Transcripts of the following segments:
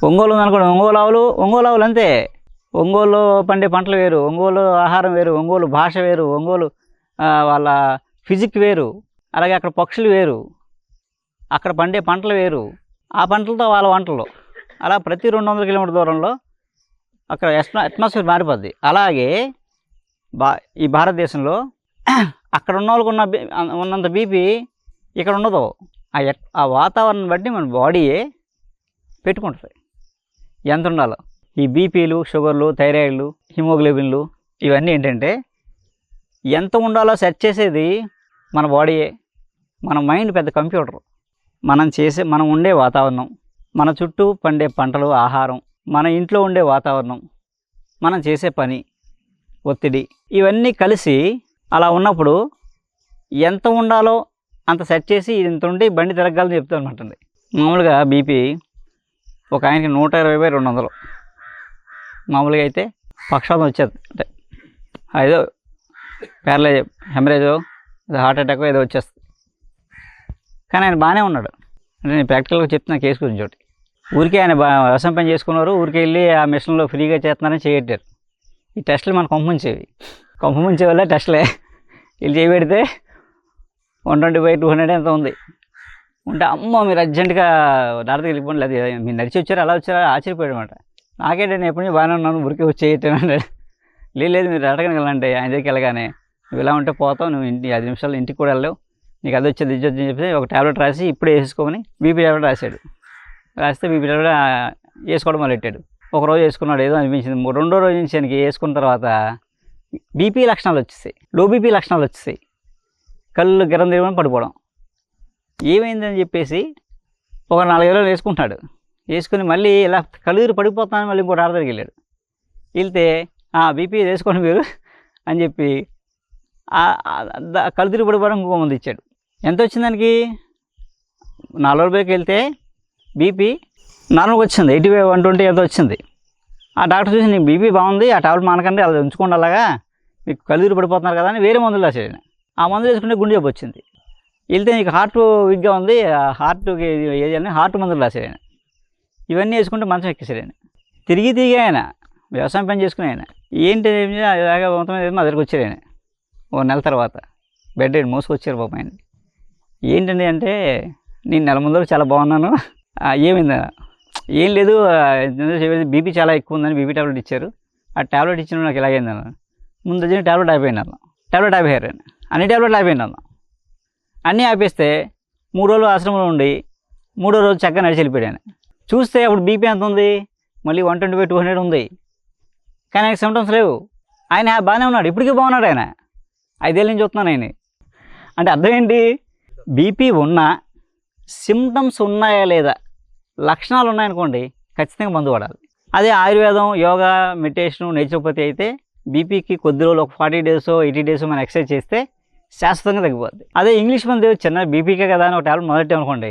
ఒంగోలు ఉందనుకోండి, ఒంగోలు ఆవులు అంతే. ఒంగోలు పండే పంటలు వేరు, ఒంగోలు ఆహారం వేరు, ఒంగోలు భాష వేరు, ఒంగోలు వాళ్ళ ఫిజిక్ వేరు. అలాగే అక్కడ పక్షులు వేరు, అక్కడ పండే పంటలు వేరు, ఆ పంటలతో వాళ్ళ వంటలు. అలా ప్రతి 200 కిలోమీటర్ దూరంలో అక్కడ అట్మాస్ఫియర్ మారిపోద్ది. అలాగే ఈ భారతదేశంలో అక్కడ ఉన్న వాళ్ళకు ఉన్నంత బీపీ ఇక్కడ ఉండదు. ఆ వాతావరణం బట్టి మన బాడీయే పెట్టుకుంటుంది ఎంత ఉండాలో. ఈ బీపీలు, షుగర్లు, థైరాయిడ్లు, హిమోగ్లోబిన్లు ఇవన్నీ ఏంటంటే ఎంత ఉండాలో సెట్ చేసేది మన బాడీయే. మన మైండ్ పెద్ద కంప్యూటర్. మనం ఉండే వాతావరణం, మన చుట్టూ పండే పంటలు, ఆహారం, మన ఇంట్లో ఉండే వాతావరణం, మనం చేసే పని, ఒత్తిడి ఇవన్నీ కలిసి అలా ఉన్నప్పుడు ఎంత ఉండాలో అంత సెట్ చేసి ఇంత ఉండి బండి తిరగాలని చెప్తూ అనమాటండి. మామూలుగా బీపీ ఒక ఆయనకి 120/200. మామూలుగా అయితే పక్షవాతం వచ్చేది, అంటే ఏదో ప్యారలైజ్, హెమరేజో, హార్ట్ అటాక్ ఏదో వచ్చేస్తుంది. కానీ ఆయన బాగానే ఉన్నాడు. అంటే నేను ప్రాక్టికల్గా చెప్తున్నా కేసు గురించి. ఒకటి ఊరికే ఆయన వ్యవసాయం పని చేసుకున్నారు, ఊరికే వెళ్ళి ఆ మిషన్లో ఫ్రీగా చేస్తున్నారని చేయట్టారు. ఈ టెస్టులు మనకు కొంప ముంచే వల్ల టెస్టులే వీళ్ళు చేయబెడితే 120/200 ఎంత ఉంది ఉంటే, అమ్మో మీరు అర్జెంటుగా డాక్టర్కి వెళ్ళిపోండి, లేదు మీరు నడిచి వచ్చారు అలా వచ్చారా ఆశ్చర్యపోయాడు అనమాట. నాకేంటి నేను ఎప్పుడు బాగానే ఉన్నాను, ఊరికే వచ్చి చేయట్టాను. లేదు మీరు అడగడానికి వెళ్ళండి, ఆయన దగ్గరికి వెళ్ళగానే నువ్వు ఇలా ఉంటే పోతావు, నువ్వు 5 నిమిషాలు ఇంటికి కూడా వెళ్ళావు, నీకు అది వచ్చేది ఇది అని చెప్పి ఒక ట్యాబ్లెట్ రాసి ఇప్పుడే వేసుకోమని బీపీ ట్యాబ్లెట్ రాశాడు. రాస్తే బీపీ ట్యాబ్లెట్ వేసుకోవడం మొదలెట్టాడు. ఒకరోజు వేసుకున్నాడు, ఏదో అనిపించింది. రెండో రోజు నుంచి ఆయనకి వేసుకున్న తర్వాత బీపీ లక్షణాలు వచ్చేసాయి, లో బీపీ లక్షణాలు వచ్చేసాయి, కళ్ళు గిరం తిరగడం, పడిపోవడం. ఏమైందని చెప్పేసి ఒక 4 రోజులు వేసుకుంటున్నాడు. వేసుకుని మళ్ళీ ఇలా కళ్ళు పడిపోతానని మళ్ళీ ఇంకో డాక్టర్ దగ్గరికి వెళ్ళాడు. వెళ్తే బీపీ వేసుకోండి మీరు అని చెప్పి కళ్ళు తిరిగి పడిపోవడం ఇంకో మంది ఇచ్చాడు. ఎంత వచ్చింది దానికి? 4 రోజులకి వెళ్తే బీపీ నార్మల్గా వచ్చింది, 80/120 ఎంత వచ్చింది. ఆ డాక్టర్ చూసి నీకు బీపీ బాగుంది, ఆ టాబ్లెట్ మానకండి, అలా ఉంచుకోండి, అలాగా మీకు కళ్ళు తిరిగి పడిపోతున్నారు కదా అని వేరే మందులు రాసాడు. ఆ మందులు వేసుకుంటే గుండె జబ్బు వచ్చింది. వెళ్తే నీకు హార్ట్ వీక్గా ఉంది, హార్ట్కి ఏది హార్ట్ మందులు రాశాడు ఆయన. ఇవన్నీ వేసుకుంటే మంచం ఎక్కేసాడు ఆయన. తిరిగి ఆయన వ్యవసాయం పని చేసుకుని ఆయన ఏంటి అలాగే మొత్తం మా దగ్గరికి వచ్చారు ఆయన. 1 నెల తర్వాత బెడ్ రెడ్ మోసుకొచ్చారు పాపం ఆయన. ఏంటండి అంటే, నేను నెల ముందు చాలా బాగున్నాను, ఏమైందా? ఏం లేదు, బీపీ చాలా ఎక్కువ ఉందని బీపీ ట్యాబ్లెట్ ఇచ్చారు, ఆ ట్యాబ్లెట్ ఇచ్చిన నాకు ఇలాగైంది అన్న. ముందు వచ్చిన ట్యాబ్లెట్ అయిపోయింది అన్న, ట్యాబ్లెట్ ఆపేయారు ఆయన. అన్ని ట్యాబ్లెట్లు అయిపోయింది అన్న. అన్నీ ఆపేస్తే 3 రోజులు ఆశ్రమంలో ఉండి 3వ రోజు చక్కగా నడిచి వెళ్ళిపోయాడు ఆయన. చూస్తే అప్పుడు బీపీ ఎంత ఉంది? మళ్ళీ 120/200 ఉంది. కానీ ఆయనకి సిమ్టమ్స్ లేవు. ఆయన బాగానే ఉన్నాడు, ఇప్పటికీ బాగున్నాడు ఆయన. 5 ఏళ్ళ నుంచి చూస్తున్నాను ఆయన. అంటే అర్థం ఏంటి? బీపీ ఉన్నా, సిమ్టమ్స్ ఉన్నాయా లేదా, లక్షణాలు ఉన్నాయనుకోండి, ఖచ్చితంగా మందు వాడాలి. అదే ఆయుర్వేదం, యోగా, మెడిటేషను, నేచురోపతి అయితే బీపీకి కొద్ది రోజులు ఒక 40 డేస్ 80 డేస్ మనం ఎక్సర్సైజ్ చేస్తే శాశ్వతంగా తగ్గిపోద్ది. అదే ఇంగ్లీష్ మందు చిన్న బీపీకే కదా అని ఒక టాబ్లెట్ మొదలెట్టామనుకోండి,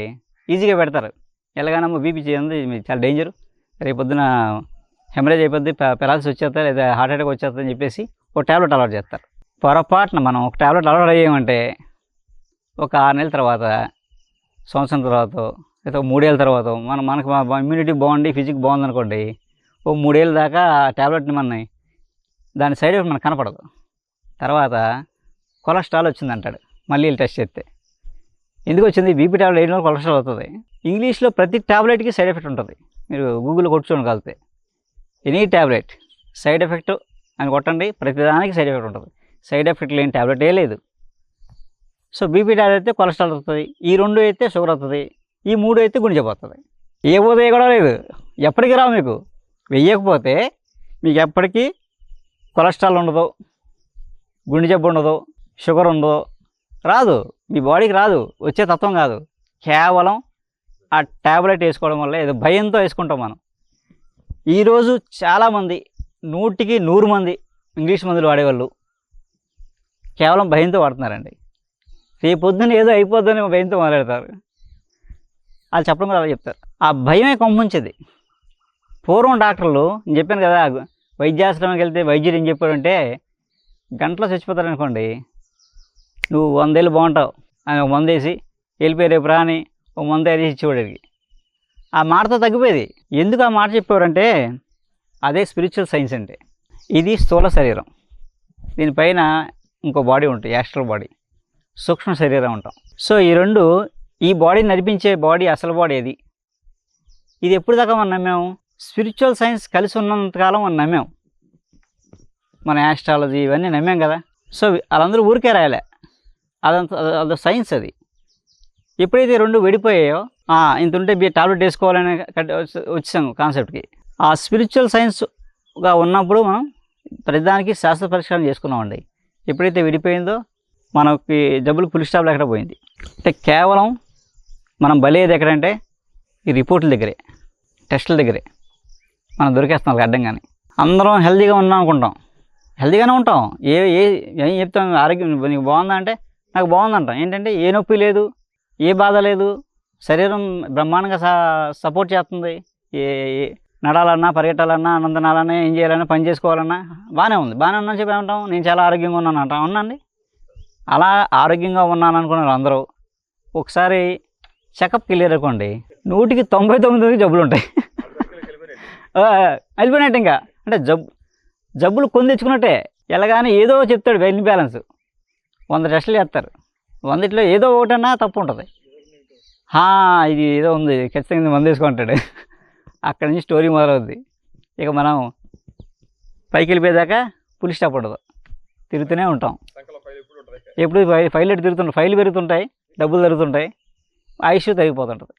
ఈజీగా పెడతారు. ఎలాగైనా బీపీ చేయండి, చాలా డేంజరు, రేపొద్దున హెమరేజ్ అయిపోద్ది, పెరాలసిస్ వచ్చేస్తారు, లేదా హార్ట్ అటాక్ వచ్చేస్తుంది అని చెప్పేసి ఒక టాబ్లెట్ అలవాటు చేస్తారు. పొరపాటున మనం ఒక టాబ్లెట్ అలవాటు అయ్యామంటే ఒక 6 నెలల తర్వాత, సంవత్సరం తర్వాత, లేదా 3 ఏళ్ళ తర్వాత మనకు ఇమ్యూనిటీ బాగుండి ఫిజిక్ బాగుందనుకోండి, ఓ 3 ఏళ్ళ దాకా ఆ టాబ్లెట్ని దాని సైడ్ ఎఫెక్ట్ మనకు కనపడదు. తర్వాత కొలెస్ట్రాల్ వచ్చిందంటాడు, మళ్ళీ టెస్ట్ చేస్తే ఎందుకు వచ్చింది? బీపీ టాబ్లెట్ వేయడం వల్ల కొలెస్ట్రాల్ అవుతుంది. ఇంగ్లీష్లో ప్రతి టాబ్లెట్కి సైడ్ ఎఫెక్ట్ ఉంటుంది. మీరు గూగుల్లో కొట్టుకోండి కలిపితే, ఎనీ టాబ్లెట్ సైడ్ ఎఫెక్ట్ అని కొట్టండి, ప్రతిదానికి సైడ్ ఎఫెక్ట్ ఉంటుంది. సైడ్ ఎఫెక్ట్ లేని టాబ్లెట్ ఏ లేదు. సో బీపీ టాబ్లెట్ అయితే కొలెస్ట్రాల్ వస్తుంది, ఈ 2 అయితే షుగర్ వస్తుంది, ఈ 3 అయితే గుండె జబ్బు వస్తుంది. ఏ పోతే కూడా లేదు, ఎప్పటికీ రావు. మీకు వెయ్యకపోతే మీకు ఎప్పటికీ కొలెస్ట్రాల్ ఉండదు, గుండె జబ్బు ఉండదు, షుగర్ ఉండదు, రాదు, మీ బాడీకి రాదు, వచ్చే తత్వం కాదు. కేవలం ఆ ట్యాబ్లెట్ వేసుకోవడం వల్ల ఏదో భయంతో వేసుకుంటాం మనం. ఈరోజు చాలామంది 100కి 100 మంది ఇంగ్లీష్ మందులు వాడేవాళ్ళు కేవలం భయంతో వాడుతున్నారండి. రేపొద్దున ఏదో అయిపోద్దని భయంతో మాట్లాడతారు. వాళ్ళు చెప్పడం కూడా అలా చెప్తారు. ఆ భయమే కొంపుంచేది. పూర్వం డాక్టర్లు, నేను చెప్పాను కదా, వైద్యాశ్రమానికి వెళ్తే వైద్యుడు ఏం చెప్పాడంటే, గంటలో చచ్చిపోతారనుకోండి, నువ్వు 100 ఏళ్ళు బాగుంటావు అని ఒక మందు వేసి వెళ్ళిపోయి రేపు రాని ఒక మందు వేసి ఇచ్చేవాడికి. ఆ మాటతో తగ్గిపోయేది. ఎందుకు ఆ మాట చెప్పేవారంటే అదే స్పిరిచువల్ సైన్స్ అంటే. ఇది స్థూల శరీరం, దీనిపైన ఇంకో బాడీ ఉంటుంది, యాస్ట్రల్ బాడీ, సూక్ష్మ శరీరం ఉంటాం. సో ఈ రెండు, ఈ బాడీని నడిపించే బాడీ అసలు బాడీ అది. ఇది ఎప్పుడు దాకా మనం నమ్మాము? స్పిరిచువల్ సైన్స్ కలిసి ఉన్నంతకాలం మనం నమ్మాం. మన యాస్ట్రాలజీ ఇవన్నీ నమ్మాం కదా. సో వాళ్ళందరూ ఊరికే రాయలే, అదంత సైన్స్ అది. ఎప్పుడైతే రెండు విడిపోయాయో, ఇంత ఉంటే టాబ్లెట్ వేసుకోవాలని వచ్చాము కాన్సెప్ట్కి. ఆ స్పిరిచువల్ సైన్స్గా ఉన్నప్పుడు మనం ప్రతిదానికి శాస్త్ర పరిష్కారం చేసుకున్నామండి. ఎప్పుడైతే విడిపోయిందో మనకి జబ్బులకు ఫుల్ స్టాప్ ఎక్కడ పోయింది. అంటే కేవలం మనం బలేది ఎక్కడంటే ఈ రిపోర్ట్ల దగ్గరే, టెస్టుల దగ్గరే మనం దొరికేస్తాం అడ్డంగానే. అందరం హెల్తీగా ఉన్నాం అనుకుంటాం, హెల్తీగానే ఉంటాం. ఏం చెప్తాం, ఆరోగ్యం నీకు బాగుందా అంటే నాకు బాగుందంటాం. ఏంటంటే ఏ నొప్పి లేదు, ఏ బాధ లేదు, శరీరం బ్రహ్మాండంగా సపోర్ట్ చేస్తుంది. ఏ నడాలన్నా, పరిగెట్టాలన్నా, అన్నం తినాలన్నా, ఏం చేయాలన్నా, పని చేసుకోవాలన్నా బాగానే ఉంది. బాగానే ఉన్నాను చెప్పి ఏమంటాం, నేను చాలా ఆరోగ్యంగా ఉన్నాను అంటాం. అవునండి, అలా ఆరోగ్యంగా ఉన్నాను అనుకున్నారు అందరూ. ఒకసారి చెకప్కి వెళ్ళారనుకోండి, 100కి 99 జబ్బులు ఉంటాయి. వెళ్ళిపోయినట్టు. ఇంకా అంటే జబ్బులు కొని తెచ్చుకున్నట్టే. ఎలాగానే ఏదో చెప్తాడు ఇన్బ్యాలెన్స్. 100 టెస్టులు చేస్తారు, 100లో ఏదో ఒకటన్నా తప్పు ఉంటుంది. ఇది ఏదో ఉంది, ఖచ్చితంగా మందు వేసుకుంటాడు. అక్కడి నుంచి స్టోరీ మొదలవుద్ది. ఇక మనం పైకి వెళ్ళిపోయేదాకా ఫుల్ స్టాప్ ఉండదు, తిరుగుతూనే ఉంటాం. ఎప్పుడు ఫైల్ తిరుగుతుంటాయి, ఫైల్ పెరుగుతుంటాయి, డబ్బులు తరుగుతుంటాయి, ఆయుష్ తగ్గిపోతుంటుంది.